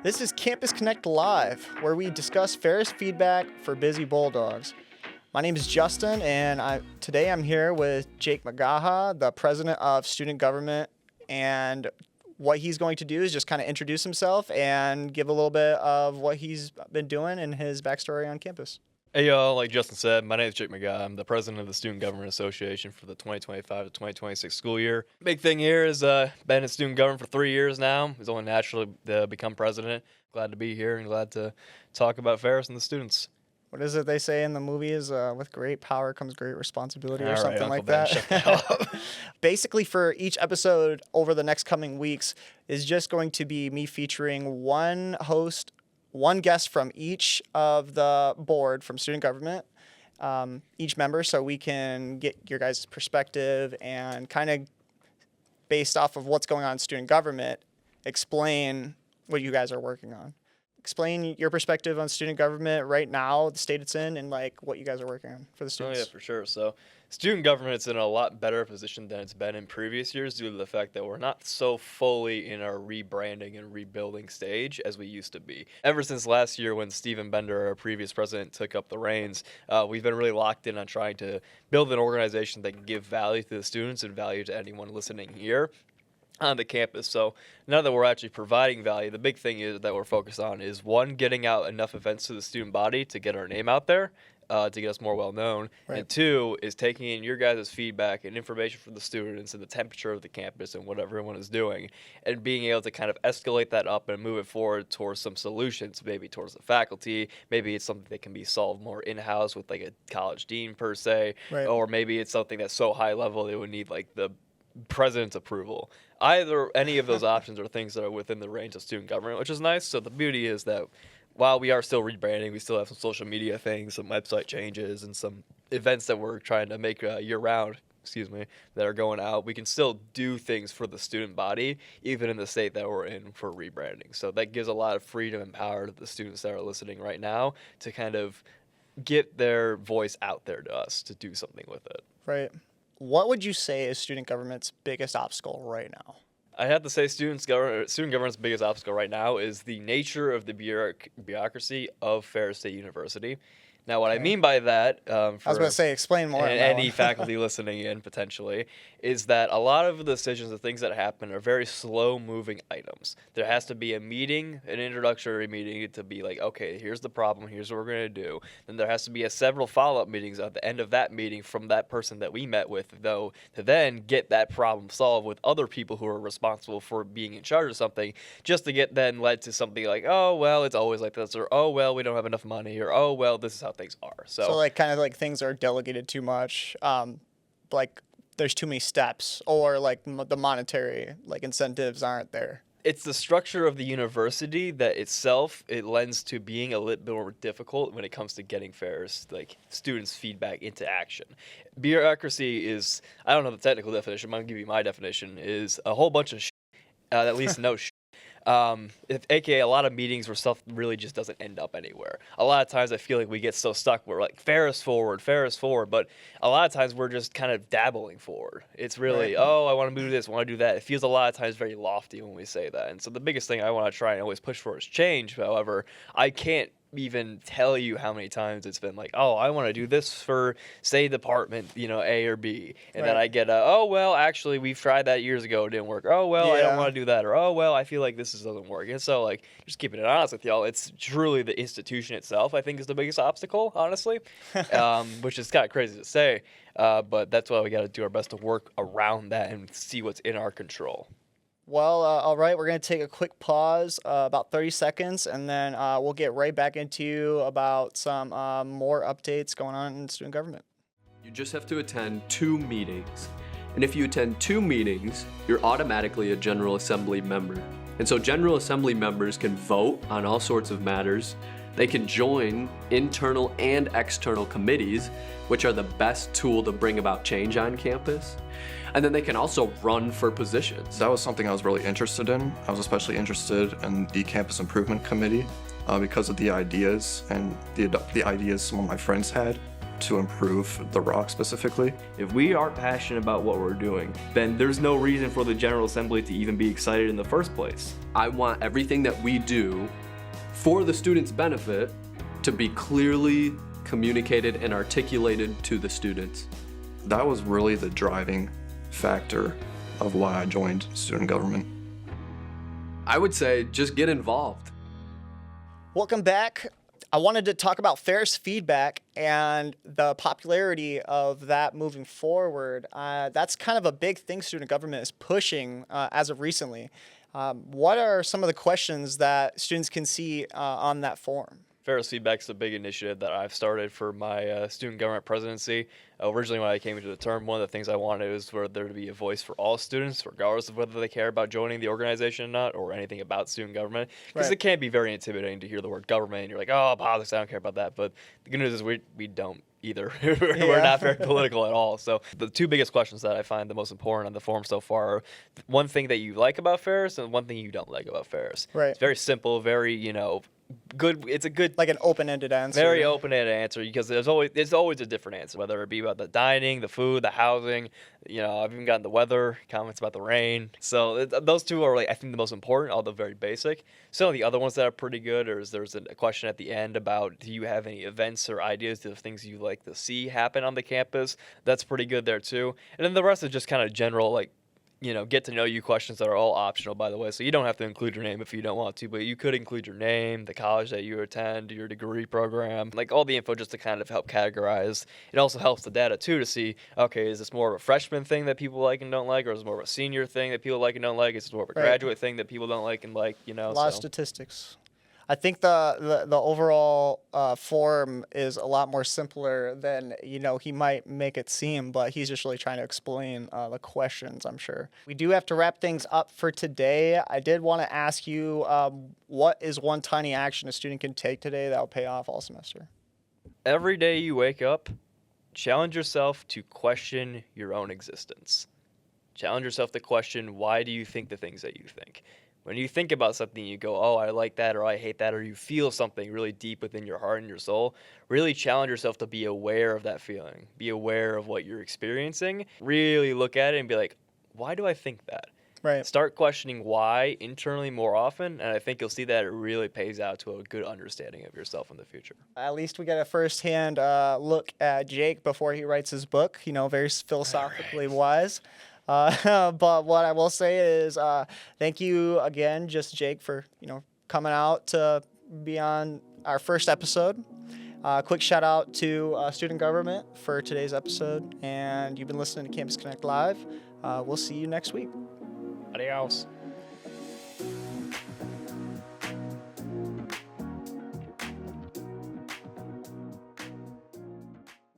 This is Campus Connect Live, where we discuss Ferris feedback for busy Bulldogs. My name is Justin, and today I'm here with Jake McGaha, the president of student government, and what he's going to do is just kind of introduce himself and give a little bit of what he's been doing and his backstory on campus. Hey y'all, like Justin said, my name is Jake McGaha. I'm the president of the Student Government Association for the 2025 to 2026 school year. Big thing here is been in student government for 3 years now. It's only natural to become president. Glad to be here and glad to talk about Ferris and the students. What is it they say in the movies? With great power comes great responsibility, or All right, something Uncle like Ben, that. shut the hell up. Basically, for each episode over the next coming weeks is just going to be me featuring one host, one guest from each of the board from student government, each member, so we can get your guys' perspective and kind of, based off of what's going on in student government, explain what you guys are working on. Explain your perspective on student government right now, the state it's in, and like what you guys are working on for the Oh students. yeah, for sure. So student government's in a lot better position than it's been in previous years due to the fact that we're not so fully in our rebranding and rebuilding stage as we used to be. Ever since last year when Stephen Bender, our previous president, took up the reins, we've been really locked in on trying to build an organization that can give value to the students and value to anyone listening here on the campus. So now that we're actually providing value, the big thing is that we're focused on is, one, getting out enough events to the student body to get our name out there, to get us more well known, Right. and two is taking in your guys' feedback and information from the students and the temperature of the campus and what everyone is doing, and being able to kind of escalate that up and move it forward towards some solutions, maybe towards the faculty, maybe it's something that can be solved more in-house with like a college dean per se, Right. or maybe it's something that's so high level it would need like the president's approval. Any of those options are things that are within the range of student government, which is nice. So the beauty is that while we are still rebranding, we still have some social media things, some website changes, and some events that we're trying to make year-round, that are going out. We can still do things for the student body, even in the state that we're in for rebranding. So that gives a lot of freedom and power to the students that are listening right now to kind of get their voice out there to us to do something with it. Right. What would you say is student government's biggest obstacle right now? I have to say student government's biggest obstacle right now is the nature of the bureaucracy of Ferris State University. Now, what I mean by that, I was going to say, explain more. and on that any one. faculty listening in potentially, is that a lot of the decisions, the things that happen, are very slow-moving items. There has to be a meeting, an introductory meeting, to be like, okay, here's the problem, here's what we're going to do. Then there has to be several follow-up meetings at the end of that meeting from that person that we met with, though, to then get that problem solved with other people who are responsible for being in charge of something, just to get then led to something like, oh, well, it's always like this, or oh, well, we don't have enough money, or oh, well, this is how things are. So like kind of like things are delegated too much, like there's too many steps, or like the monetary like incentives aren't there. It's the structure of the university that itself, it lends to being a little bit more difficult when it comes to getting Ferris, like students' feedback into action. Bureaucracy is, I don't know the technical definition, I'm going to give you my definition, is a whole bunch of that leads to no AKA a lot of meetings where stuff really just doesn't end up anywhere. A lot of times I feel like we get so stuck, we're like Ferris forward, but a lot of times we're just kind of dabbling forward. It's really, Right. oh, I want to do this, I want to do that. It feels a lot of times very lofty when we say that. And so the biggest thing I want to try and always push for is change. However, I can't even tell you how many times it's been like, oh, I want to do this for, say, department, A or B. And then Right. I get, oh, well, actually, we've tried that years ago. It didn't work. Oh, well, I Yeah. don't want to do that. Or, oh, well, I feel like this doesn't work. And so, like, just keeping it honest with y'all, it's truly the institution itself, I think, is the biggest obstacle, honestly, which is kind of crazy to say. But that's why we got to do our best to work around that and see what's in our control. Well, all right, we're going to take a quick pause, about 30 seconds, and then we'll get right back into about some more updates going on in student government. You just have to attend 2 meetings. And if you attend 2 meetings, you're automatically a General Assembly member. And so General Assembly members can vote on all sorts of matters. They can join internal and external committees, which are the best tool to bring about change on campus. And then they can also run for positions. That was something I was really interested in. I was especially interested in the Campus Improvement Committee because of the ideas and the ideas some of my friends had. to improve the rock specifically. If we aren't passionate about what we're doing, then there's no reason for the General Assembly to even be excited in the first place. I want everything that we do for the students' benefit to be clearly communicated and articulated to the students. That was really the driving factor of why I joined student government. I would say just get involved. Welcome back. I wanted to talk about Ferris feedback and the popularity of that moving forward. That's kind of a big thing student government is pushing as of recently. What are some of the questions that students can see on that forum? Ferris feedback is a big initiative that I've started for my student government presidency. Originally, when I came into the term, one of the things I wanted was for there to be a voice for all students, regardless of whether they care about joining the organization or not, or anything about student government. Because Right. it can be very intimidating to hear the word government, and you're like, oh, politics, I don't care about that. But the good news is we don't either. We're not very political at all. So the two biggest questions that I find the most important on the forum so far are one thing that you like about Ferris and one thing you don't like about Ferris. Right. It's very simple, very, good. It's a good, Like an open-ended answer. very open-ended answer because there's always a different answer, whether it be about the dining, the food, the housing. I've even gotten the weather comments about the rain. So those two are I think the most important, although very basic. Some of the other ones that are pretty good there's a question at the end about do you have any events or ideas of things you like to see happen on the campus? That's pretty good there too. And then the rest is just kind of general get to know you questions that are all optional, by the way. So you don't have to include your name if you don't want to, but you could include your name, the college that you attend, your degree program, all the info just to kind of help categorize. It also helps the data too to see, okay, is this more of a freshman thing that people like and don't like, or is it more of a senior thing that people like and don't like? Is it more of a Right. graduate thing that people don't like and like, A lot of so. statistics. I think the overall form is a lot more simpler than he might make it seem, but he's just really trying to explain the questions, I'm sure. We do have to wrap things up for today. I did want to ask you, what is one tiny action a student can take today that will pay off all semester? Every day you wake up, challenge yourself to question your own existence. Challenge yourself to question, why do you think the things that you think? When you think about something, you go, oh, I like that, or I hate that, or you feel something really deep within your heart and your soul, really challenge yourself to be aware of that feeling. Be aware of what you're experiencing. Really look at it and be like, why do I think that? Right. Start questioning why internally more often, and I think you'll see that it really pays out to a good understanding of yourself in the future. At least we get a firsthand look at Jake before he writes his book, very philosophically wise. But what I will say is thank you again, Jake, for coming out to be on our first episode. Quick shout out to student government for today's episode, and you've been listening to Campus Connect Live. We'll see you next week. Adios.